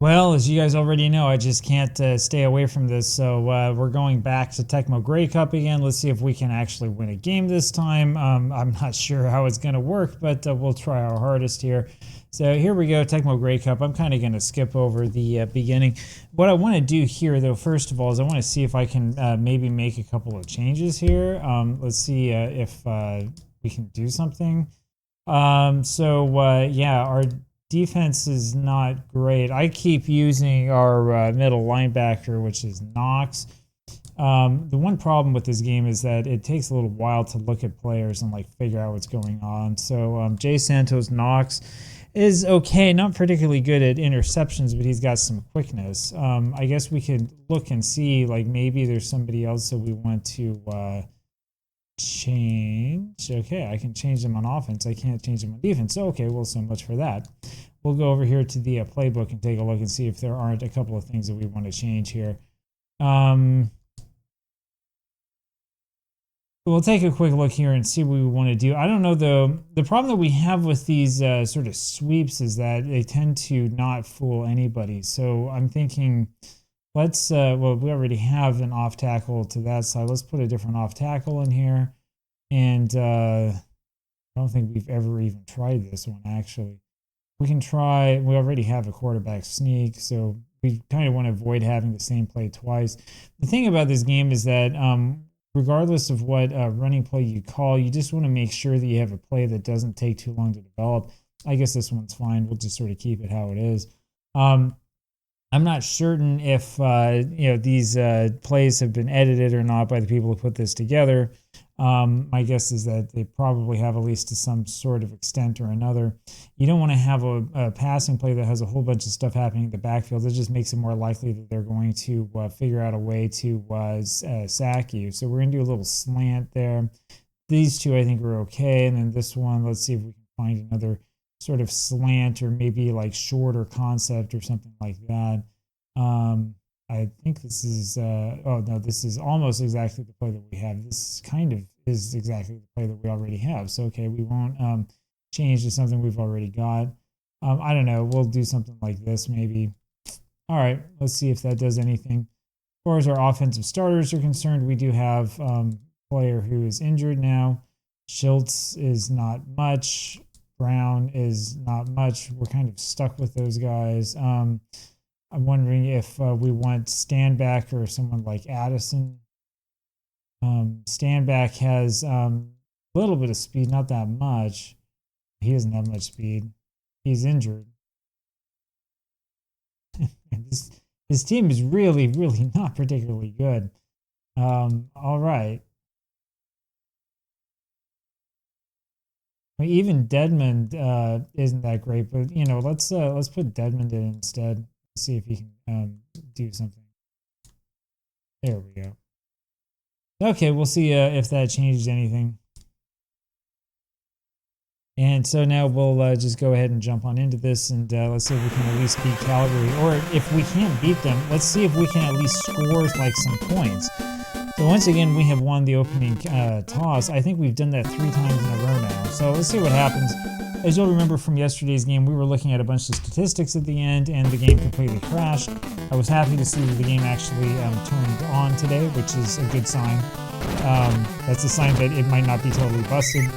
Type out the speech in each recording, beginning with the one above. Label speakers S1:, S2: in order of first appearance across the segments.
S1: Well, as you guys already know, I just can't stay away from this. So we're going back to Tecmo Grey Cup again. Let's see if we can actually win a game this time. I'm not sure how it's going to work, but we'll try our hardest here. So here we go, Tecmo Grey Cup. I'm kind of going to skip over the beginning. What I want to do here, though, first of all, is I want to see if I can maybe make a couple of changes here. Let's see if we can do something. Yeah, our defense is not great. I keep using our middle linebacker, which is Knox. The one problem with this game is that it takes a little while to look at players and like figure out what's going on. So Jay Santos Knox is okay, not particularly good at interceptions, but he's got some quickness. I guess we could look and see like maybe there's somebody else that we want to change. Okay, I can change them on offense. I can't change them on defense. Okay, well, so much for that. We'll go over here to the playbook and take a look and see if there aren't a couple of things that we want to change here. We'll take a quick look here and see what we want to do. I don't know, though. The problem that we have with these sort of sweeps is that they tend to not fool anybody. So I'm thinking, let's, well, we already have an off tackle to that side. Let's put a different off tackle in here. And I don't think we've ever even tried this one, actually. We can try, we already have a quarterback sneak, so we kind of want to avoid having the same play twice. The thing about this game is that regardless of what running play you call, you just want to make sure that you have a play that doesn't take too long to develop. I guess this one's fine. We'll just sort of keep it how it is. I'm not certain if these plays have been edited or not by the people who put this together. My guess is that they probably have, at least to some sort of extent or another. You don't want to have a passing play that has a whole bunch of stuff happening in the backfield. It just makes it more likely that they're going to figure out a way to sack you. So we're going to do a little slant there. These two I think are okay. And then this one, let's see if we can find another sort of slant or maybe like shorter concept or something like that. I think this is, oh no, this is almost exactly the play that we have. This kind of is exactly the play that we already have. So, okay, we won't change to something we've already got. I don't know. We'll do something like this maybe. All right, let's see if that does anything. As far as our offensive starters are concerned, we do have a player who is injured now. Schultz is not much. Brown is not much. We're kind of stuck with those guys. I'm wondering if we want Standback or someone like Addison. Standback has a little bit of speed, not that much. He doesn't have much speed. He's injured. His team is really, really not particularly good. All right. Even Deadman isn't that great, but let's put Deadman in instead. See if he can do something. There we go. Okay, we'll see if that changes anything. And so now we'll just go ahead and jump on into this, and let's see if we can at least beat Calgary. Or if we can't beat them, let's see if we can at least score like some points. So once again, we have won the opening toss. I think we've done that 3 times in a row now. So let's see what happens. As you'll remember from yesterday's game, we were looking at a bunch of statistics at the end, and the game completely crashed. I was happy to see that the game actually turned on today, which is a good sign. That's a sign that it might not be totally busted.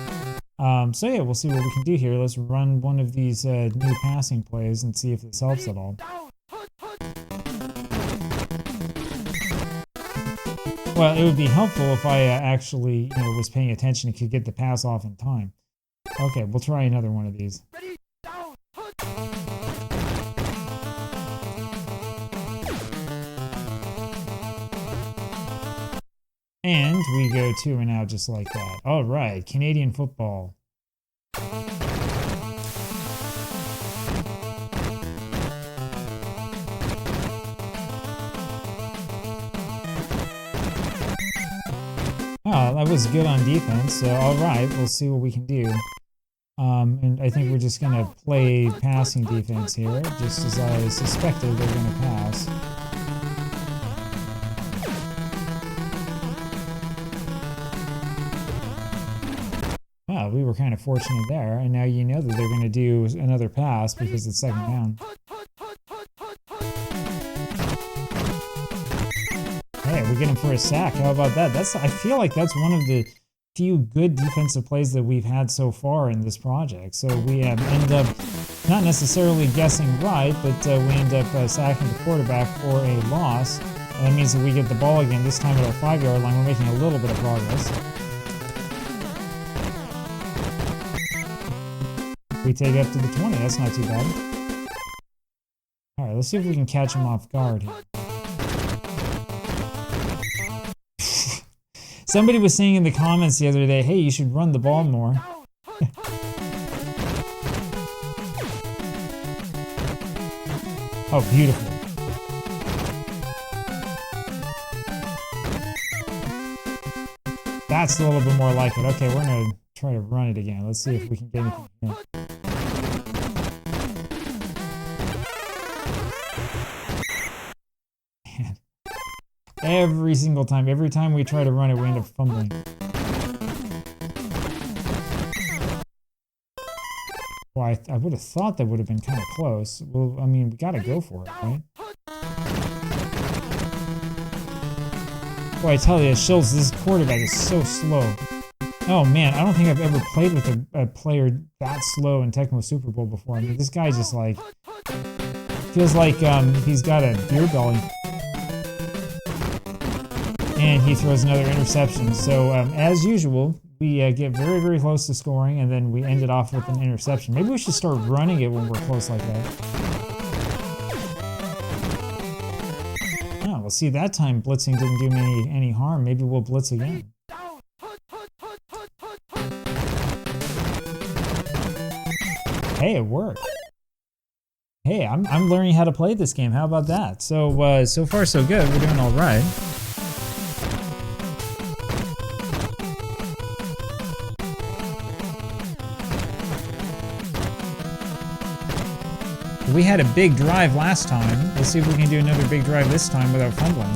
S1: So yeah, we'll see what we can do here. Let's run one of these new passing plays and see if this helps at all. Well, it would be helpful if I actually was paying attention and could get the pass off in time. Okay, we'll try another one of these. And we go 2 and out just like that. All right, Canadian football. Oh, that was good on defense. All right, we'll see what we can do. And I think we're just going to play passing defense here, just as I suspected they're going to pass. Wow, we were kind of fortunate there, and now you know that they're going to do another pass because it's second down. we get him for a sack. How about that? I feel like that's one of the few good defensive plays that we've had so far in this project. So we end up not necessarily guessing right, but we end up sacking the quarterback for a loss. And that means that we get the ball again, this time at our 5-yard line. We're making a little bit of progress. We take it up to the 20. That's not too bad. All right, let's see if we can catch him off guard here. Somebody was saying in the comments the other day, hey, you should run the ball more. Oh, beautiful. That's a little bit more like it. Okay, we're going to try to run it again. Let's see if we can get anything here. Man. Every single time. Every time we try to run it, we end up fumbling. Well, I would have thought that would have been kind of close. Well, I mean, we got to go for it, right? Boy, I tell you, Schultz, this quarterback is so slow. Oh man, I don't think I've ever played with a player that slow in Tecmo Super Bowl before. I mean, this guy just like feels like he's got a deer belly. And he throws another interception. So as usual, we get very, very close to scoring, and then we end it off with an interception. Maybe we should start running it when we're close like that. Oh, well, see, that time blitzing didn't do me any harm. Maybe we'll blitz again. Hey, it worked. Hey, I'm learning how to play this game. How about that? So so far so good. We're doing all right. We had a big drive last time. Let's see if we can do another big drive this time without fumbling.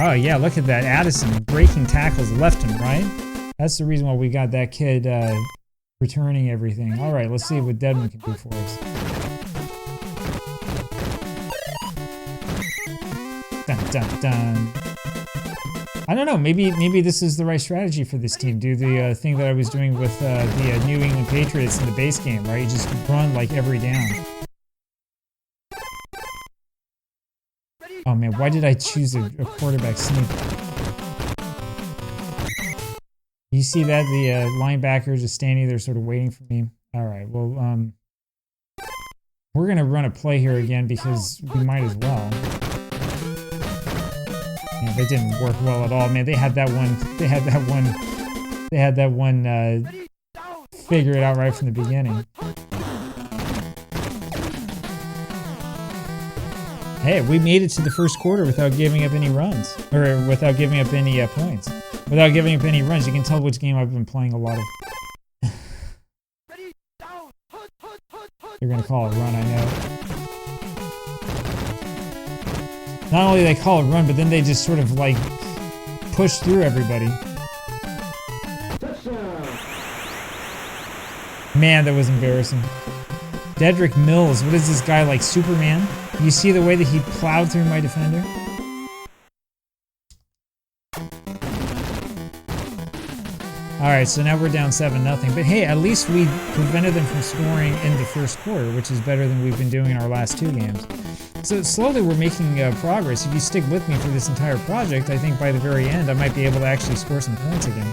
S1: Oh yeah, look at that. Addison breaking tackles left and right. That's the reason why we got that kid returning everything. All right, let's see what Deadman can do for us. Dun, dun, dun. I don't know. Maybe this is the right strategy for this team. Do the thing that I was doing with the New England Patriots in the base game, right? You just run like every down. Oh man, why did I choose a quarterback sneak? You see that? The linebacker just standing there sort of waiting for me. All right, well, we're going to run a play here again because we might as well. Man, that didn't work well at all. Man, they had that one figure it out right from the beginning. Hey, we made it to the first quarter without giving up any runs, or without giving up any points. Without giving up any runs. You can tell which game I've been playing a lot of. You're going to call it a run, I know. Not only they call it a run, but then they just sort of like push through everybody. Man, that was embarrassing. Dedrick Mills, what is this guy, like Superman? You see the way that he plowed through my defender? Alright, so now we're down 7-0. But hey, at least we prevented them from scoring in the first quarter, which is better than we've been doing in our last 2 games. So slowly we're making progress. If you stick with me through this entire project, I think by the very end I might be able to actually score some points again.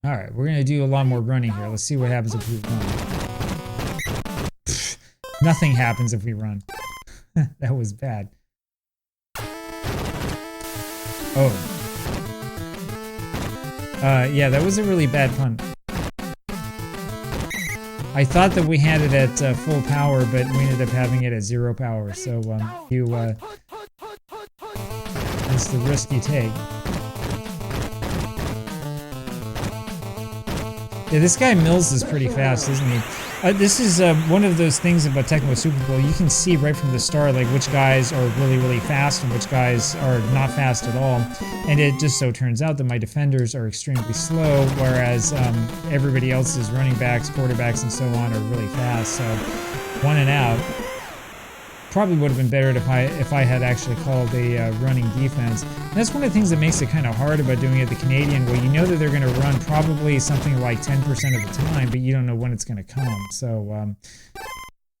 S1: Alright, we're going to do a lot more running here. Let's see what happens if we run. Pfft, nothing happens if we run. That was bad. Oh. Yeah, that was a really bad punt. I thought that we had it at full power, but we ended up having it at 0 power. So, it's the risk you take. Yeah, this guy Mills is pretty fast, isn't he? This is one of those things about Tecmo Super Bowl. You can see right from the start, like which guys are really, really fast and which guys are not fast at all. And it just so turns out that my defenders are extremely slow, whereas everybody else's running backs, quarterbacks, and so on are really fast. So 1 and out. Probably would have been better if I had actually called a running defense. And that's one of the things that makes it kind of hard about doing it the Canadian way. You know that they're going to run probably something like 10% of the time, but you don't know when it's going to come. So,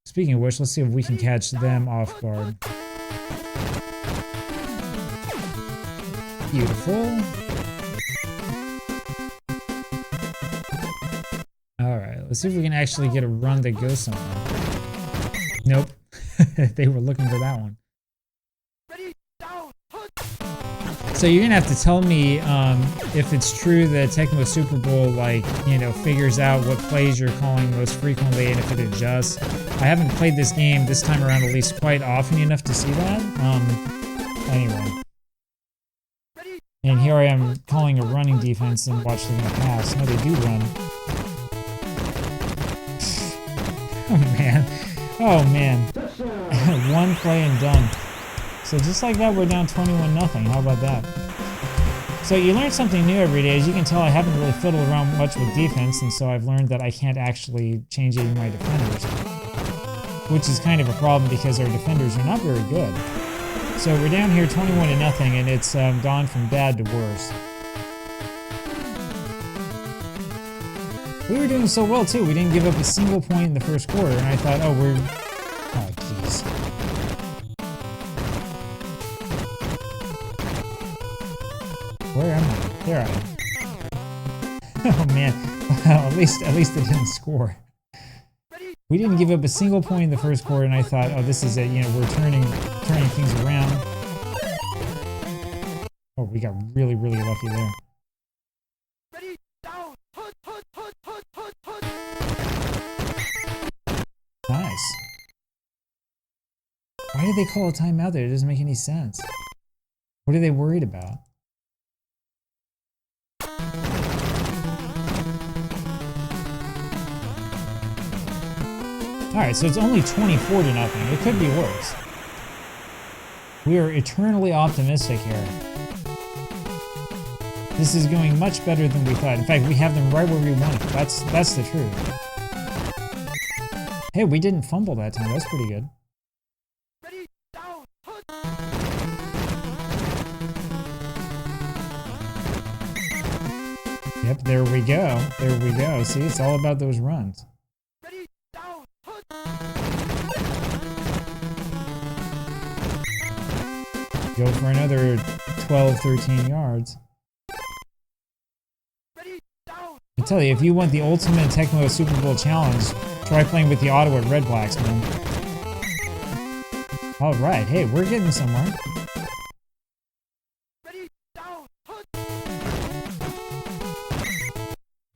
S1: speaking of which, let's see if we can catch them off guard. Beautiful. Alright, let's see if we can actually get a run that goes somewhere. Nope. They were looking for that one. So you're gonna have to tell me if it's true that Tecmo Super Bowl, like, you know, figures out what plays you're calling most frequently and if it adjusts. I haven't played this game this time around at least quite often enough to see that. Anyway. And here I am calling a running defense and watch them pass. No, they do run. Oh man. Oh man. One play and done. So just like that, we're down 21-0. How about that? So you learn something new every day. As you can tell, I haven't really fiddled around much with defense, and so I've learned that I can't actually change any of my defenders, which is kind of a problem because our defenders are not very good. So we're down here 21-0, and it's gone from bad to worse. We were doing so well too. We didn't give up a single point in the first quarter, and I thought, oh, we're... Oh, jeez. Where am I? There I am. Oh man. Well, at least it didn't score. We didn't give up a single point in the first quarter, and I thought, oh, this is it. You know, we're turning things around. Oh, we got really, really lucky there. Nice. Why did they call a timeout there? It doesn't make any sense. What are they worried about? Alright, so it's only 24-0. It could be worse. We are eternally optimistic here. This is going much better than we thought. In fact, we have them right where we want it. That's the truth. Hey, we didn't fumble that time. That's pretty good. Yep, there we go. There we go. See, it's all about those runs. Go for another 12, 13 yards. I tell you, if you want the ultimate Tecmo Super Bowl challenge, try playing with the Ottawa Red Blacks, man. Alright, hey, we're getting somewhere.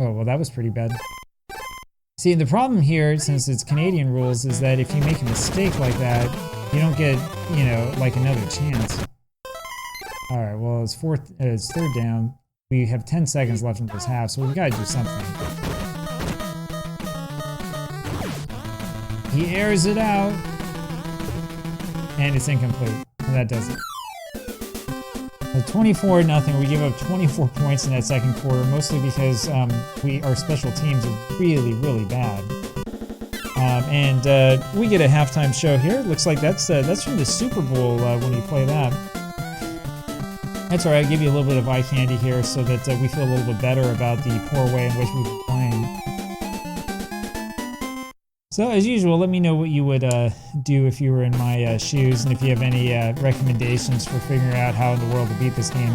S1: Oh, well, that was pretty bad. See, the problem here, since it's Canadian rules, is that if you make a mistake like that, you don't get, you know, like another chance. Alright, well, it's third down. We have 10 seconds left in this half, so we've got to do something. He airs it out. And it's incomplete. And that does it. 24-0. We give up 24 points in that second quarter, mostly because our special teams are really, really bad. And we get a halftime show here. Looks like that's from the Super Bowl when you play that. That's alright, I'll give you a little bit of eye candy here so that we feel a little bit better about the poor way in which we've been playing. So, as usual, let me know what you would do if you were in my shoes, and if you have any recommendations for figuring out how in the world to beat this game.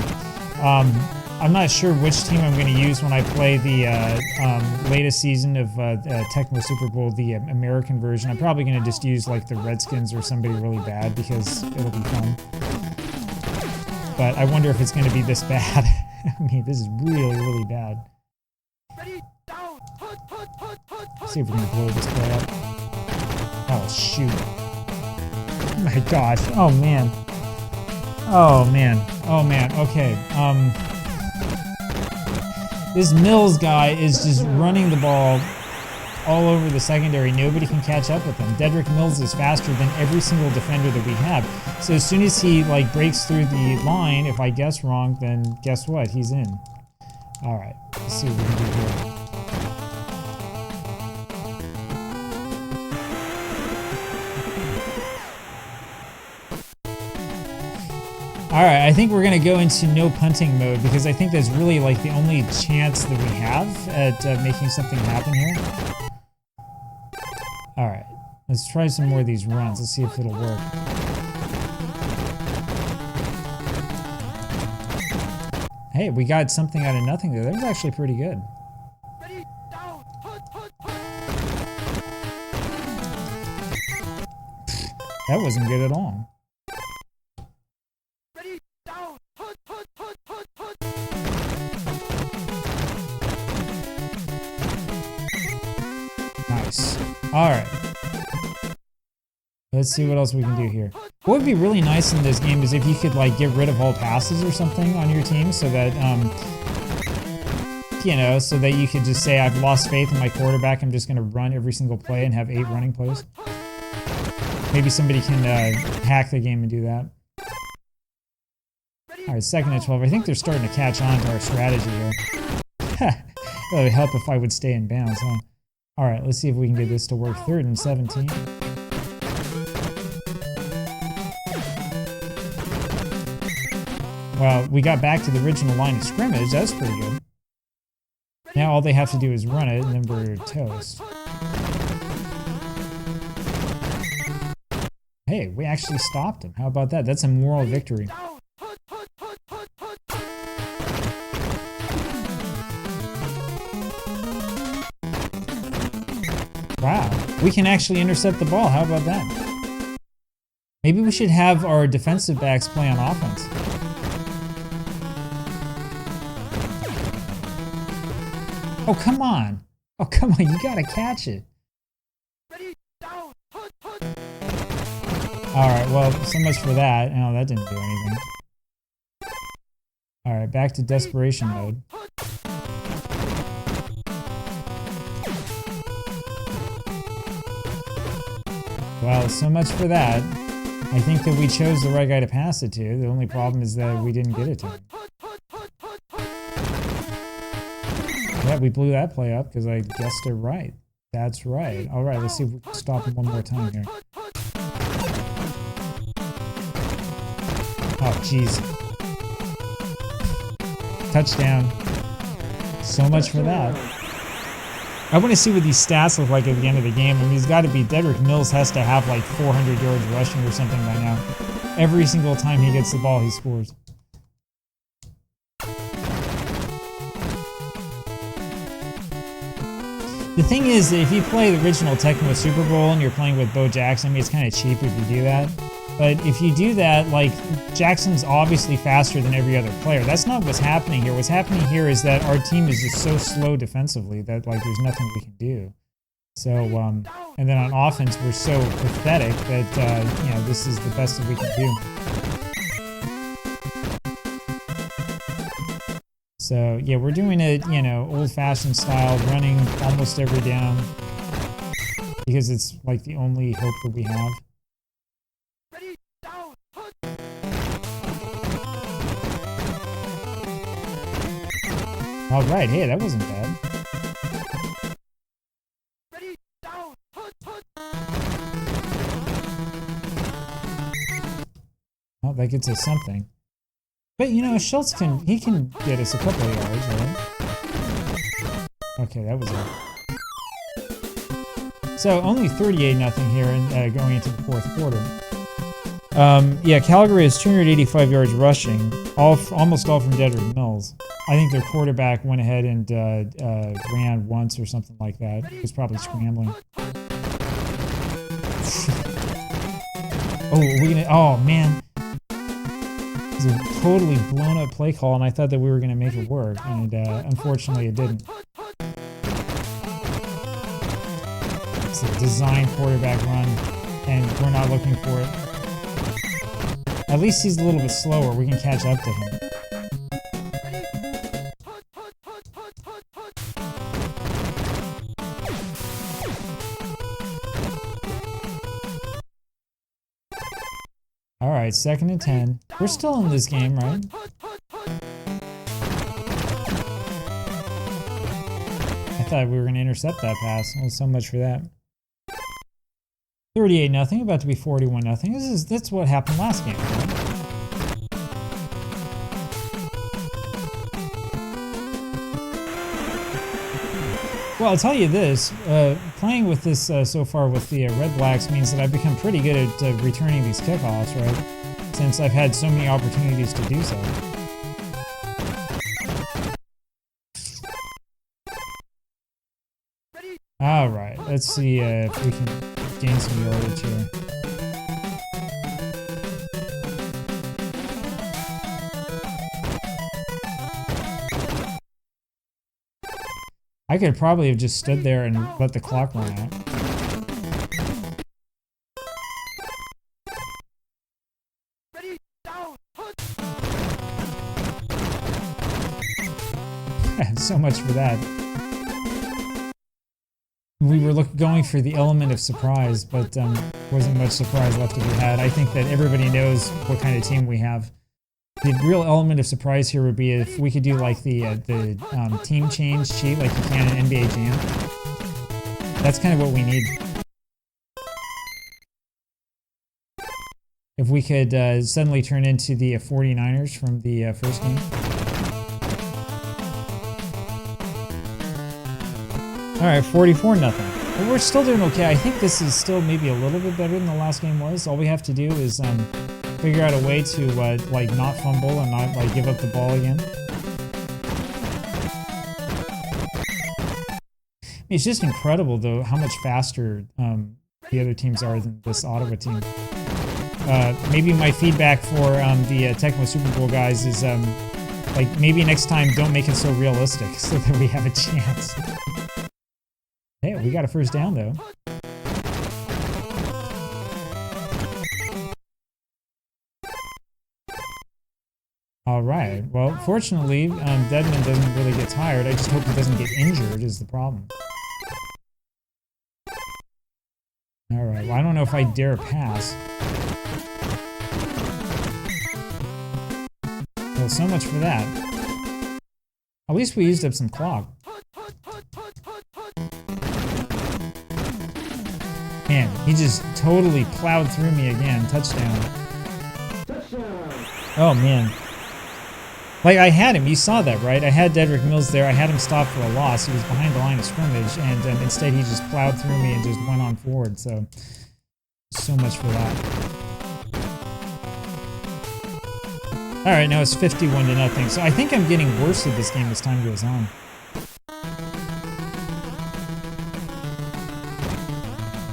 S1: I'm not sure which team I'm going to use when I play the latest season of Tecmo Super Bowl, the American version. I'm probably going to just use like the Redskins or somebody really bad because it'll be fun. But I wonder if it's going to be this bad. I mean, this is really, really bad. Let's see if we can blow this play up. Oh, shoot. Oh my gosh. Oh, man. Oh, man. Oh, man. Okay. This Mills guy is just running the ball all over the secondary. Nobody can catch up with him. Dedrick Mills is faster than every single defender that we have. So as soon as he like breaks through the line, if I guess wrong, then guess what? He's in. All right, let's see what we can do here. All right, I think we're gonna go into no punting mode because I think that's really like the only chance that we have at making something happen here. All right, let's try some more of these runs. Let's see if it'll work. Hey, we got something out of nothing there. That was actually pretty good. That wasn't good at all. Nice. All right. Let's see what else we can do here. What would be really nice in this game is if you could like get rid of all passes or something on your team so that, you know, so that you could just say, I've lost faith in my quarterback. I'm just going to run every single play and have 8 running plays. Maybe somebody can hack the game and do that. All right, 2nd and 12. I think they're starting to catch on to our strategy here. It would help if I would stay in bounds, huh? All right, let's see if we can get this to work. 3rd and 17. Well, we got back to the original line of scrimmage. That's pretty good. Now all they have to do is run it, and then we're toast. Hey, we actually stopped him. How about that? That's a moral victory. Wow, we can actually intercept the ball. How about that? Maybe we should have our defensive backs play on offense. Oh, come on. Oh, come on. You gotta catch it. Alright, well, so much for that. Oh, that didn't do anything. Alright, back to desperation mode. Well, so much for that. I think that we chose the right guy to pass it to. The only problem is that we didn't get it to him. Yeah, we blew that play up because I guessed it right. That's right. All right, let's see if we can stop him one more time here. Oh, jeez. Touchdown. So much for that. I want to see what these stats look like at the end of the game. I mean, he's got to be... Dedrick Mills has to have like 400 yards rushing or something by now. Every single time he gets the ball, he scores. The thing is, if you play the original Tecmo Super Bowl and you're playing with Bo Jackson, I mean, it's kind of cheap if you do that. But if you do that, like, Jackson's obviously faster than every other player. That's not what's happening here. What's happening here is that our team is just so slow defensively that, like, there's nothing we can do. So, and then on offense, we're so pathetic that, you know, this is the best that we can do. So, yeah, we're doing it, you know, old-fashioned style, running almost every down. Because it's, like, the only hope that we have. All right, hey, that wasn't bad. Oh, that gets us something. But, you know, Schultz can get us a couple of yards, right? Okay, that was it. So, only 38-0 here and going into the 4th quarter. Yeah, Calgary has 285 yards rushing, almost all from Dedrick Mills. I think their quarterback went ahead and ran once or something like that. He was probably scrambling. Oh, man. It was a totally blown up play call, and I thought that we were going to make it work, and unfortunately it didn't. It's a design quarterback run, and we're not looking for it. At least he's a little bit slower. We can catch up to him. right, 2nd and 10. We're still in this game, right? I thought we were going to intercept that pass. Well, so much for that. 38-0, about to be 41-0. That's what happened last game, right? Well, I'll tell you this, playing with this so far with the Red Blacks means that I've become pretty good at returning these kickoffs, right? Since I've had so many opportunities to do so. All right, let's see if we can gain some yardage here. I could probably have just stood there and let the clock run out. So much for that. We were going for the element of surprise, but wasn't much surprise left to be had. I think that everybody knows what kind of team we have. The real element of surprise here would be if we could do like the team change cheat like you can in NBA Jam. That's kind of what we need. If we could suddenly turn into the 49ers from the first game. Alright, 44-0. Well, we're still doing okay. I think this is still maybe a little bit better than the last game was. All we have to do is figure out a way to like not fumble and not like give up the ball again. It's just incredible though how much faster the other teams are than this Ottawa team. Maybe my feedback for the Tecmo Super Bowl guys is like maybe next time don't make it so realistic so that we have a chance. Hey, we got a first down though. All right. Well, fortunately, Deadman doesn't really get tired. I just hope he doesn't get injured is the problem. All right. Well, I don't know if I dare pass. Well, so much for that. At least we used up some clock. Man, he just totally plowed through me again. Touchdown. Oh, man. Like, I had him. You saw that, right? I had Dedrick Mills there. I had him stop for a loss. He was behind the line of scrimmage, and instead he just plowed through me and just went on forward. So much for that. All right, now it's 51-0. So I think I'm getting worse at this game as time goes on.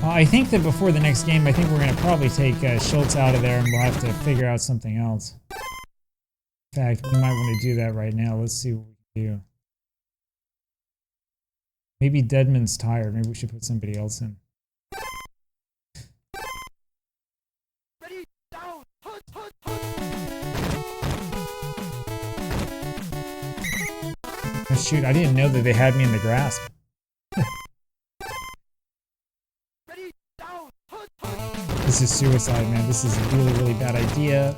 S1: I think that before the next game, I think we're going to probably take Schultz out of there, and we'll have to figure out something else. In fact, we might want to do that right now. Let's see what we can do. Maybe Deadman's tired. Maybe we should put somebody else in. Oh, shoot, I didn't know that they had me in the grasp. This is suicide, man. This is a really, really bad idea.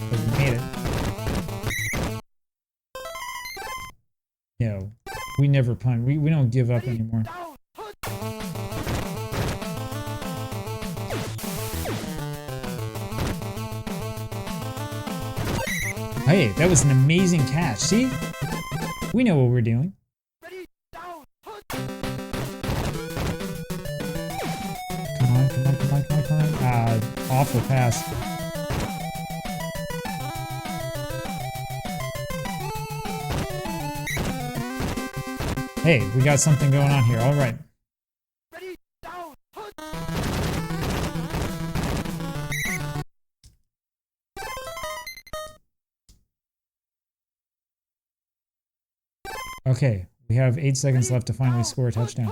S1: But we made it. Yo, we never punt. We don't give up anymore. Hey, that was an amazing catch. See? We know what we're doing. Come on. Awful pass. Hey, we got something going on here. All right. Okay, we have 8 seconds left to finally score a touchdown.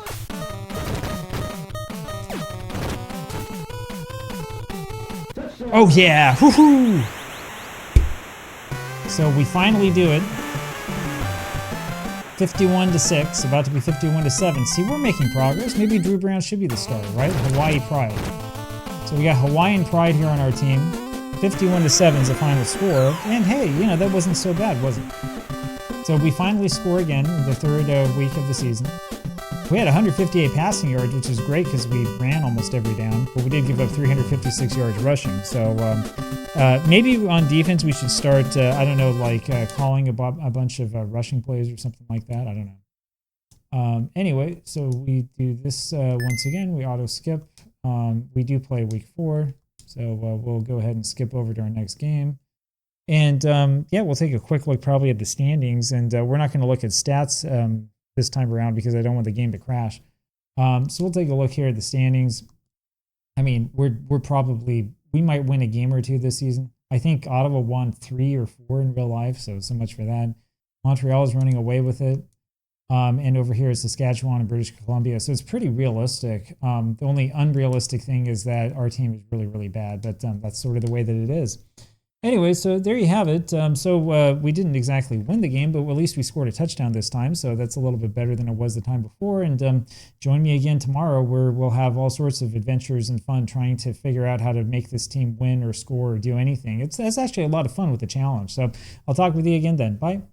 S1: Oh yeah! Woohoo! So we finally do it. 51-6, about to be 51-7. See, we're making progress. Maybe Drew Brown should be the starter, right? Hawaii Pride. So we got Hawaiian Pride here on our team. 51-7 is the final score. And hey, you know, that wasn't so bad, was it? So we finally score again in the third week of the season. We had 158 passing yards, which is great because we ran almost every down, but we did give up 356 yards rushing. So maybe on defense we should start, I don't know, like calling a bunch of rushing plays or something like that. I don't know. Anyway, so we do this once again. We auto skip. We do play week 4, so we'll go ahead and skip over to our next game. And yeah, we'll take a quick look probably at the standings, and we're not going to look at stats this time around because I don't want the game to crash. So we'll take a look here at the standings. I mean, we might win a game or two this season. I think Ottawa won 3 or 4 in real life, so much for that. Montreal is running away with it. And over here is Saskatchewan and British Columbia. So it's pretty realistic. The only unrealistic thing is that our team is really, really bad, but that's sort of the way that it is. Anyway, so there you have it. We didn't exactly win the game, but at least we scored a touchdown this time. So that's a little bit better than it was the time before. And join me again tomorrow where we'll have all sorts of adventures and fun trying to figure out how to make this team win or score or do anything. It's actually a lot of fun with the challenge. So I'll talk with you again then. Bye.